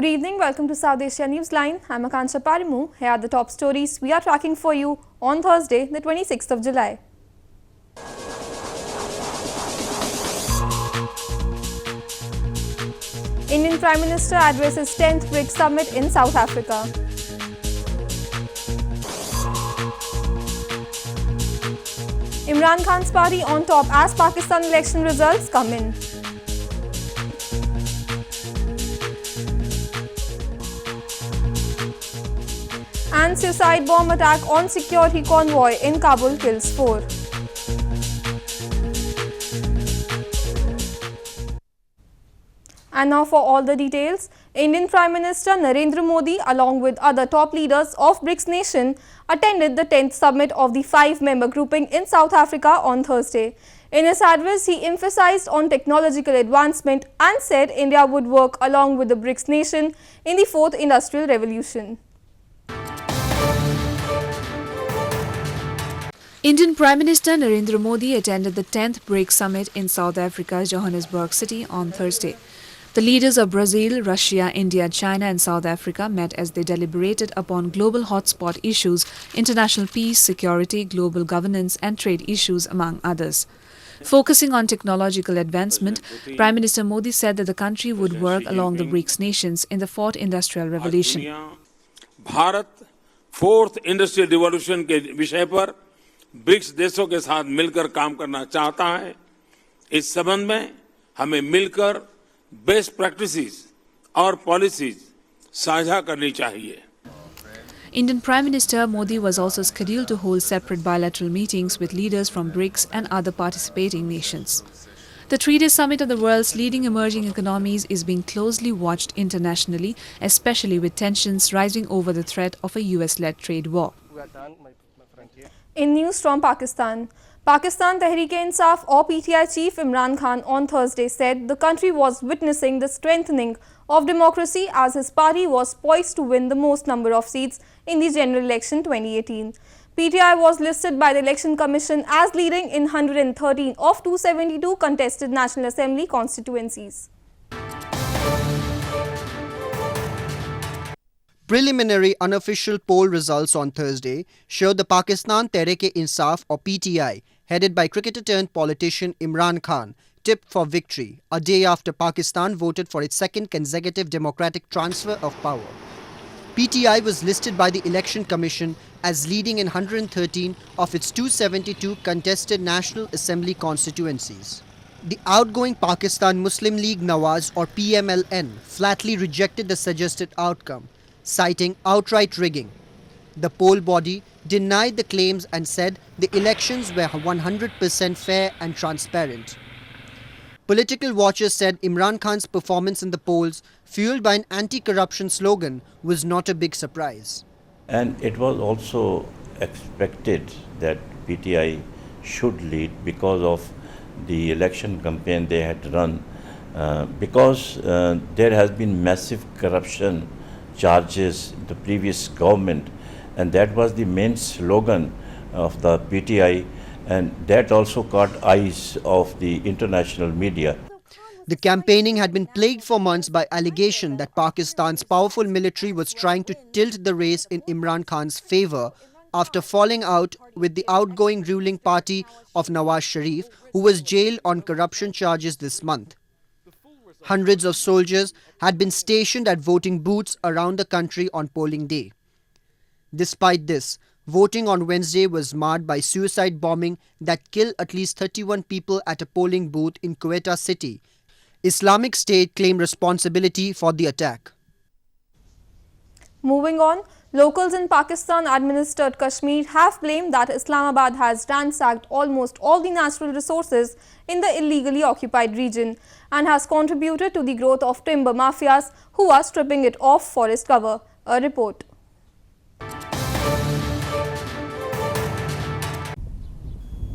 Good evening, welcome to South Asia Newsline. I'm Akansha Parimu. Here are the top stories we are tracking for you on Thursday, the 26th of July. Indian Prime Minister addresses 10th BRICS Summit in South Africa. Imran Khan's party on top as Pakistan election results come in. And suicide bomb attack on security convoy in Kabul kills 4. And now for all the details. Indian Prime Minister Narendra Modi along with other top leaders of BRICS nation attended the 10th summit of the 5-member grouping in South Africa on Thursday. In his address, he emphasized on technological advancement and said India would work along with the BRICS nation in the 4th Industrial Revolution. Indian Prime Minister Narendra Modi attended the 10th BRICS Summit in South Africa's Johannesburg city on Thursday. The leaders of Brazil, Russia, India, China and South Africa met as they deliberated upon global hotspot issues, international peace, security, global governance and trade issues, among others. Focusing on technological advancement, Prime Minister Modi said that the country would work along the BRICS nations in the 4th Industrial Revolution. Bharat 4th Industrial Revolution के विषय पर BRICS देशों के साथ मिलकर काम करना चाहता है। इस संबंध में हमें मिलकर बेस्ट प्रैक्टिसेस और पॉलिसीज साझा करनी चाहिए। Indian Prime Minister Modi was also scheduled to hold separate bilateral meetings with leaders from BRICS and other participating nations. The 3-day summit of the world's leading emerging economies is being closely watched internationally, especially with tensions rising over the threat of a US-led trade war. In news from Pakistan, Tehreek-e-Insaf or PTI chief Imran Khan on Thursday said the country was witnessing the strengthening of democracy as his party was poised to win the most number of seats in the general election 2018. PTI was listed by the Election Commission as leading in 113 of 272 contested National Assembly constituencies. Preliminary unofficial poll results on Thursday showed the Pakistan Tehreek-e-Insaf or PTI, headed by cricketer-turned-politician Imran Khan, tipped for victory a day after Pakistan voted for its second consecutive democratic transfer of power. PTI was listed by the Election Commission as leading in 113 of its 272 contested National Assembly constituencies. The outgoing Pakistan Muslim League Nawaz or PMLN flatly rejected the suggested outcome, citing outright rigging. The poll body denied the claims and said the elections were 100% fair and transparent. Political watchers said Imran Khan's performance in the polls, fueled by an anti-corruption slogan, was not a big surprise. And it was also expected that PTI should lead because of the election campaign they had run, because there has been massive corruption charges in the previous government, and that was the main slogan of the PTI, and that also caught eyes of the international media. The campaigning had been plagued for months by allegation that Pakistan's powerful military was trying to tilt the race in Imran Khan's favor after falling out with the outgoing ruling party of Nawaz Sharif, who was jailed on corruption charges this month. Hundreds of soldiers had been stationed at voting booths around the country on polling day. Despite this, voting on Wednesday was marred by suicide bombing that killed at least 31 people at a polling booth in Quetta city. Islamic State claimed responsibility for the attack. Moving on, locals in Pakistan-administered Kashmir have claimed that Islamabad has ransacked almost all the natural resources in the illegally occupied region and has contributed to the growth of timber mafias who are stripping it of forest cover. A report.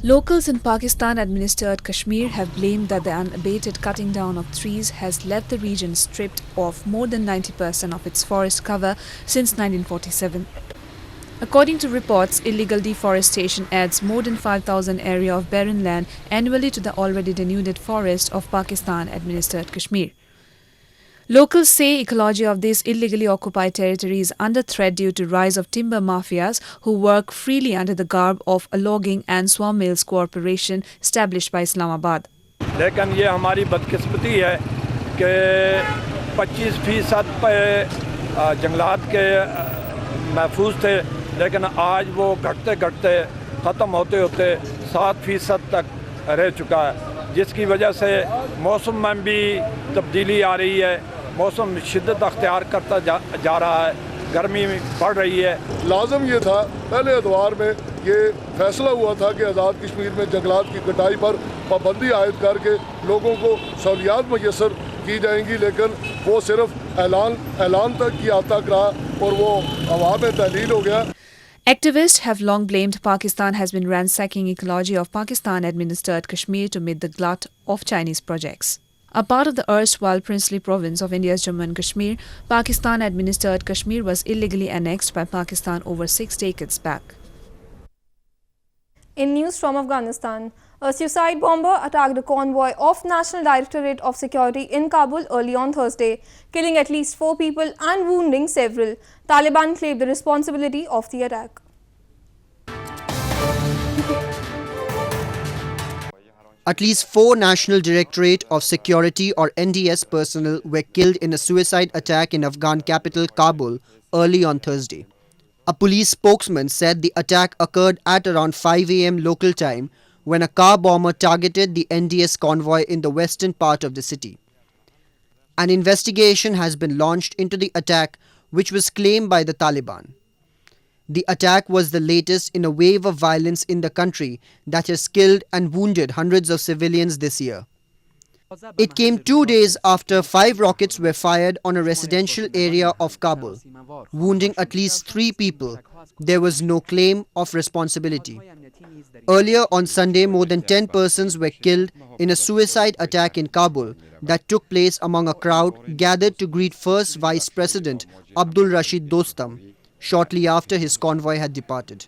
Locals in Pakistan-administered Kashmir have blamed that the unabated cutting down of trees has left the region stripped of more than 90% of its forest cover since 1947. According to reports, illegal deforestation adds more than 5,000 area of barren land annually to the already denuded forest of Pakistan-administered Kashmir. Locals say ecology of this illegally occupied territory is under threat due to rise of timber mafias who work freely under the garb of a logging and sawmills corporation established by Islamabad. लेकिन ये हमारी बदकिस्मती है कि 25% पे जंगलात के महफूज थे, लेकिन आज वो घटते घटते ख़त्म होते होते 7% तक रह चुका है, जिसकी वजह से मौसम में भी तब्दीली आ रही है। मौसम शिद्दत अख्तियार करता जा रहा है, गर्मी बढ़ रही है। लाजम ये था, पहले अदवार में ये फैसला हुआ था कि आज़ाद कश्मीर में जंगलात की कटाई पर पाबंदी आयद करके लोगों को सहूलियात मैसर की जाएंगी, लेकिन वो सिर्फ ऐलान तक की आता रहा और वो हवा में तहलील हो गया। Activists have long blamed Pakistan has been ransacking ecology of Pakistan-administered Kashmir to meet the glut of Chinese projects. A part of the erstwhile princely province of India's Jammu and Kashmir, Pakistan-administered Kashmir was illegally annexed by Pakistan over 6 decades back. In news from Afghanistan, a suicide bomber attacked a convoy of National Directorate of Security in Kabul early on Thursday, killing at least 4 people and wounding several. Taliban claimed the responsibility of the attack. At least 4 National Directorate of Security or NDS personnel were killed in a suicide attack in Afghan capital Kabul early on Thursday. A police spokesman said the attack occurred at around 5 a.m. local time when a car bomber targeted the NDS convoy in the western part of the city. An investigation has been launched into the attack, which was claimed by the Taliban. The attack was the latest in a wave of violence in the country that has killed and wounded hundreds of civilians this year. It came 2 days after 5 rockets were fired on a residential area of Kabul, wounding at least 3 people. There was no claim of responsibility. Earlier on Sunday, more than 10 persons were killed in a suicide attack in Kabul that took place among a crowd gathered to greet first Vice President Abdul Rashid Dostum shortly after his convoy had departed.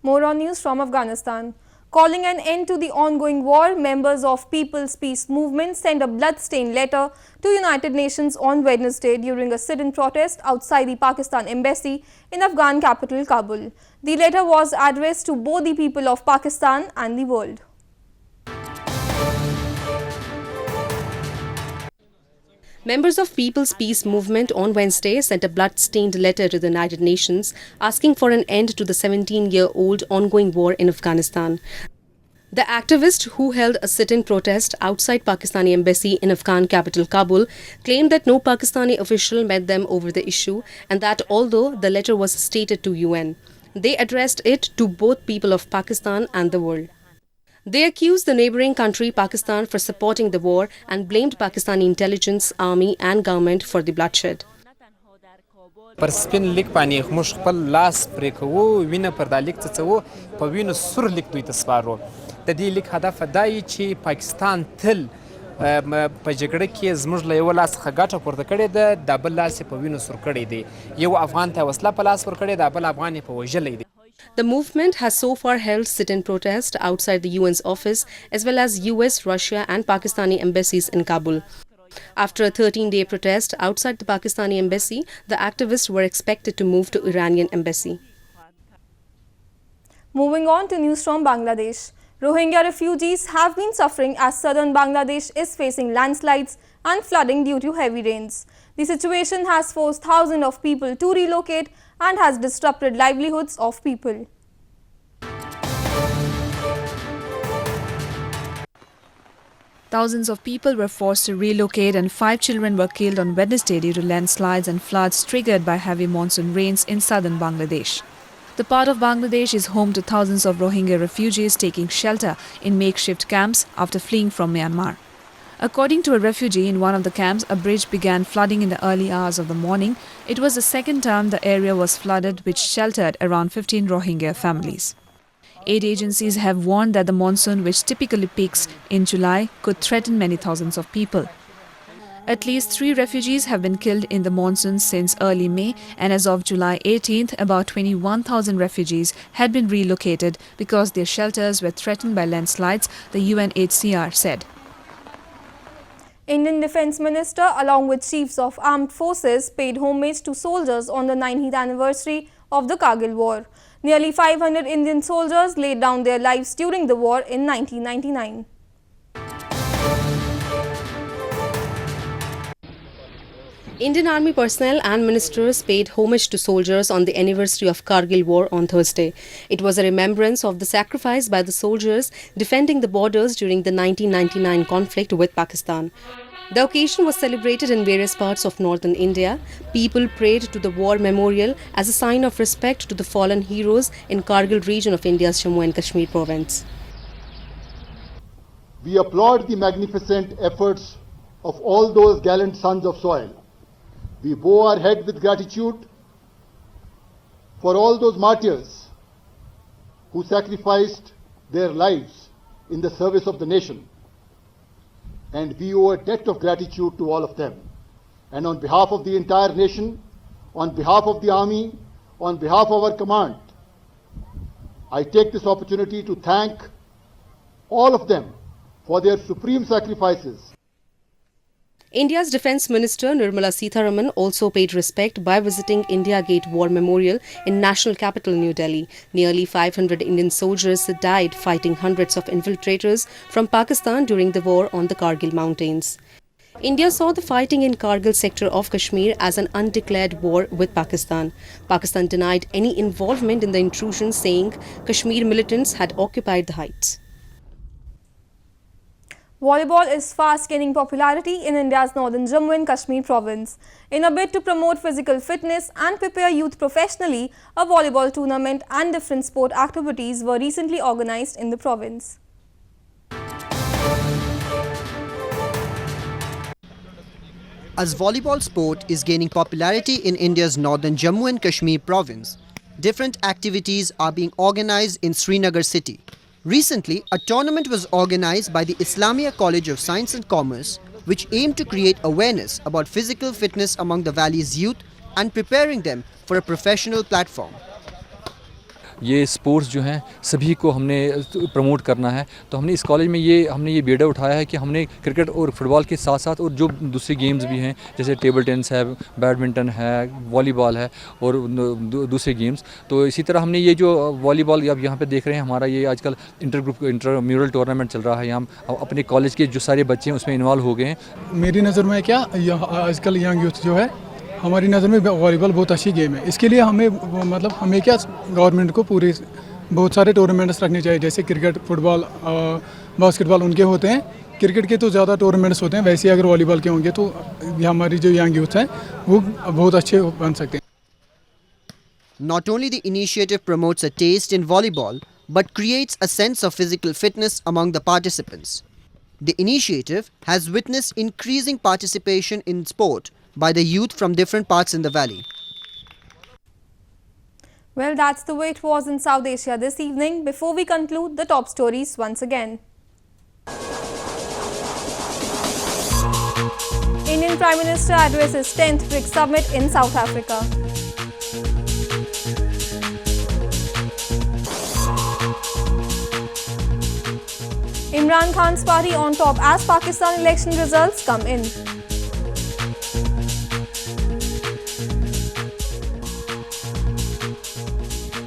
More on news from Afghanistan. Calling an end to the ongoing war, members of People's Peace Movement sent a blood-stained letter to United Nations on Wednesday during a sit-in protest outside the Pakistan embassy in Afghan capital Kabul. The letter was addressed to both the people of Pakistan and the world. Members of People's Peace Movement on Wednesday sent a blood-stained letter to the United Nations asking for an end to the 17-year-old ongoing war in Afghanistan. The activist who held a sit-in protest outside Pakistani embassy in Afghan capital Kabul claimed that no Pakistani official met them over the issue and that although the letter was stated to UN, they addressed it to both people of Pakistan and the world. They accused the neighbouring country Pakistan for supporting the war and blamed Pakistani intelligence, army and government for the bloodshed. پر سپین لیک باندې موږ خپل لاس پرې کوو، وینه پر دا لیک څڅوو، په وینو سور لیک دوی ته سپارو. د دې لیک هدف دا یي چې پاکستان تل په جګړه کې زموږ له یو لاس څخه ګټه پورته کړې ده، دا بل لاس یې په وینو سور کړی دی. یو افغان ته وسله په لاس ورکړې ده، بل افغان یې په وژلی دی. The movement has so far held sit-in protest outside the UN's office as well as US, Russia and Pakistani embassies in Kabul. After a 13-day protest outside the Pakistani embassy, the activists were expected to move to Iranian embassy. Moving on to news from Bangladesh. Rohingya refugees have been suffering as southern Bangladesh is facing landslides and flooding due to heavy rains. The situation has forced thousands of people to relocate and has disrupted livelihoods of people. Thousands of people were forced to relocate and 5 children were killed on Wednesday due to landslides and floods triggered by heavy monsoon rains in southern Bangladesh. The part of Bangladesh is home to thousands of Rohingya refugees taking shelter in makeshift camps after fleeing from Myanmar. According to a refugee in one of the camps, a bridge began flooding in the early hours of the morning. It was the second time the area was flooded, which sheltered around 15 Rohingya families. Aid agencies have warned that the monsoon, which typically peaks in July, could threaten many thousands of people. At least 3 refugees have been killed in the monsoon since early May, and as of July 18th, about 21,000 refugees had been relocated because their shelters were threatened by landslides, the UNHCR said. Indian Defence Minister along with chiefs of armed forces paid homage to soldiers on the 90th anniversary of the Kargil war. Nearly 500 Indian soldiers laid down their lives during the war in 1999. Indian Army personnel and ministers paid homage to soldiers on the anniversary of Kargil war on Thursday. It was a remembrance of the sacrifice by the soldiers defending the borders during the 1999 conflict with Pakistan. The occasion was celebrated in various parts of northern India. People prayed to the war memorial as a sign of respect to the fallen heroes in Kargil region of India's Jammu and Kashmir province. We applaud the magnificent efforts of all those gallant sons of soil. We bow our head with gratitude for all those martyrs who sacrificed their lives in the service of the nation. And we owe a debt of gratitude to all of them. And on behalf of the entire nation, on behalf of the army, on behalf of our command, I take this opportunity to thank all of them for their supreme sacrifices. India's Defence Minister Nirmala Sitharaman also paid respect by visiting India Gate War Memorial in national capital New Delhi. Nearly 500 Indian soldiers died fighting hundreds of infiltrators from Pakistan during the war on the Kargil mountains. India saw the fighting in Kargil sector of Kashmir as an undeclared war with Pakistan. Pakistan denied any involvement in the intrusion, saying Kashmir militants had occupied the heights. Volleyball is fast gaining popularity in India's northern Jammu and Kashmir province. In a bid to promote physical fitness and prepare youth professionally, a volleyball tournament and different sport activities were recently organized in the province. As volleyball sport is gaining popularity in India's northern Jammu and Kashmir province, different activities are being organized in Srinagar city. Recently, a tournament was organized by the Islamia College of Science and Commerce, which aimed to create awareness about physical fitness among the valley's youth and preparing them for a professional platform. ये sports जो हैं सभी को हमने promote करना है, तो हमने इस कॉलेज में हमने ये बीड़ा उठाया है कि हमने क्रिकेट और फुटबॉल के साथ साथ और जो दूसरी गेम्स भी हैं जैसे टेबल टेनिस है, बैडमिंटन है, वॉलीबॉल है और दूसरे गेम्स, तो इसी तरह हमने ये जो वॉलीबॉल अब यहाँ पे देख रहे हैं हमारा ये आजकल इंटरम्यूरल टूर्नामेंट चल रहा है, हम अपने कॉलेज के जो सारे बच्चे हैं उसमें इन्वॉल्व हो गए हैं. मेरी नज़र में क्या आजकल यंग यूथ जो है हमारी नज़र में वॉलीबॉल बहुत अच्छी गेम है. इसके लिए हमें क्या गवर्नमेंट को पूरे बहुत सारे टूर्नामेंट्स रखने चाहिए, जैसे क्रिकेट, फुटबॉल, बास्केटबॉल उनके होते हैं. क्रिकेट के तो ज़्यादा टूर्नामेंट्स होते हैं, वैसे अगर वॉलीबॉल के होंगे तो हमारी जो यंग यूथ है वो बहुत अच्छे बन सकते हैं. Not only the initiative promotes a taste in volleyball, but creates a sense of physical fitness among the participants. The initiative has witnessed increasing participation in sport by the youth from different parts in the valley. Well, that's the way it was in South Asia this evening. Before we conclude, the top stories once again. Indian Prime Minister addresses 10th BRICS Summit in South Africa. Imran Khan's party on top as Pakistan election results come in.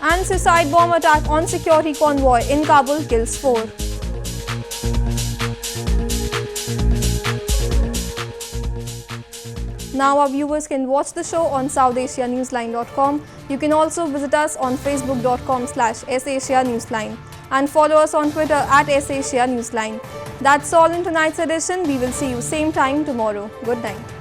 And suicide bomb attack on security convoy in Kabul kills 4. Now our viewers can watch the show on SouthAsiaNewsline.com. You can also visit us on Facebook.com/SAsiaNewsline and follow us on Twitter @SAsiaNewsline. That's all in tonight's edition. We will see you same time tomorrow. Good night.